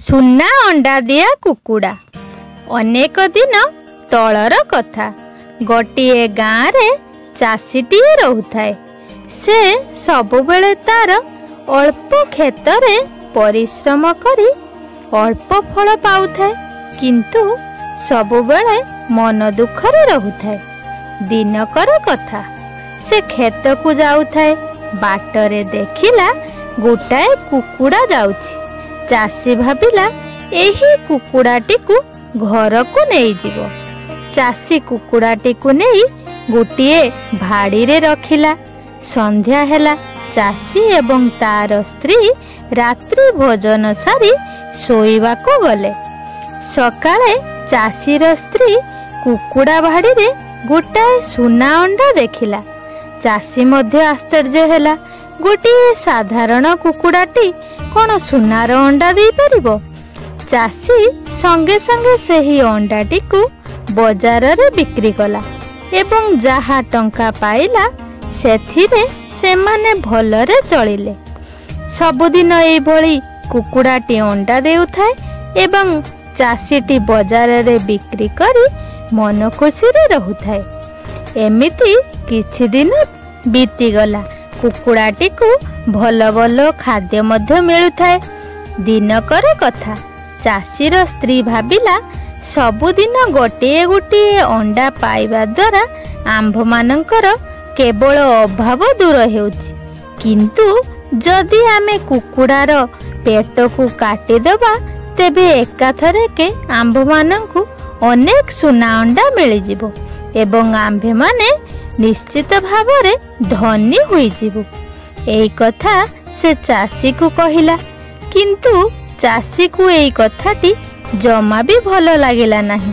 सुना अंडा दिया कुकुड़ा। अनेक दिन तलर कथा। गोटे गाँव रे चाषीटीए रहुथाए। से सबुबेले तार अल्प क्षेत्रे परिश्रम करी अल्प फल पाउथाए, किंतु सबुबेले मन दुखरे रहुथाए। दिनकर कथा, से खेत को जाउथाए। बाटरे देखिला गोटाए कुकुड़ा जाउछि। चाषी भाबिला एही कुकुड़ाटी को घर को नहीं जीवो। चाषी कुकुड़ाटी को नहीं गोटिए भाड़ी रे रखिला। संध्या हेला। चाषी एवं तार स्त्री रात्रि भोजन सारी सोईवा को गले। सकाळे चाषीर स्त्री कुकुड़ा भाड़ी रे गोटाए सुना अंडा देखिला। चाषी मध्य आश्चर्य हेला। गोटिए साधारण कुकुड़ाटी कौन सुनार अंडा दे परिबो? चाषी संगे संगे सही अंडाटी को बाजार रे बिक्री कला एवं जहा टंका पाइला सेथिरे सेमाने भलरे चलिले। सबुदिन एई भली कुकुड़ाटी अंडा देउथाए एवं चाषीटी बाजार रे बिक्री करी मन खुशी रे रहुथाए। एमिति किछि दिन बीतीगला। कुकुड़ाटी को भल भल खाद्य मध्य मिलुथाए। दिनकर कथा, चाषीर स्त्री भाबिला सबुदिन गोटे गोटे अंडा पाइबा द्वारा आंभ मानकर केवल अभाव दूर हेउछि, किंतु जदि आमे कुकुड़ार पेट को काटिदेबा तेबे एकाथरे के आंभ मानंकु अनेक सुना अंडा मिल जिवो एवं आंभे माने निश्चित भावरे धनी हुई जिवो। एई कथा से चाषी को कहिला, किंतु चाषी को एई कथाटी जमा भी भल लागिला नहीं।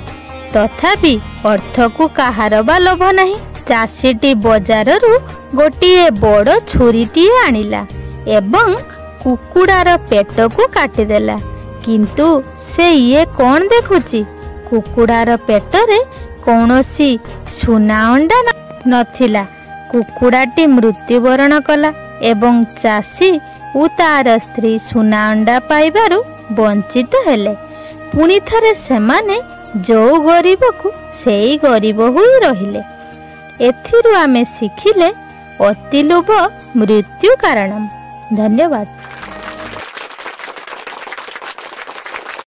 तथापि अर्थ को काहार बा लोभ नहीं। चाषीटी बजाररू गोटिए बड़ छुरीटीए आनिला एवं कुकुड़ार पेट को काटिदेला। किंतु से ये कौन देखुची? कुकुड़ार पेटरे कौनसी सुना अंडा नथिला। कुकुड़ाटी मृत्युवरण कला एवं चाषी उ तार स्त्री सुना अंडा पाइबारु वंचित हेले। पुणी थरे सेमाने जो गरीब को सेई गरीब हुई रहिले। एथिरु आमे शिखिले अति लोभ मृत्यु कारणम। धन्यवाद।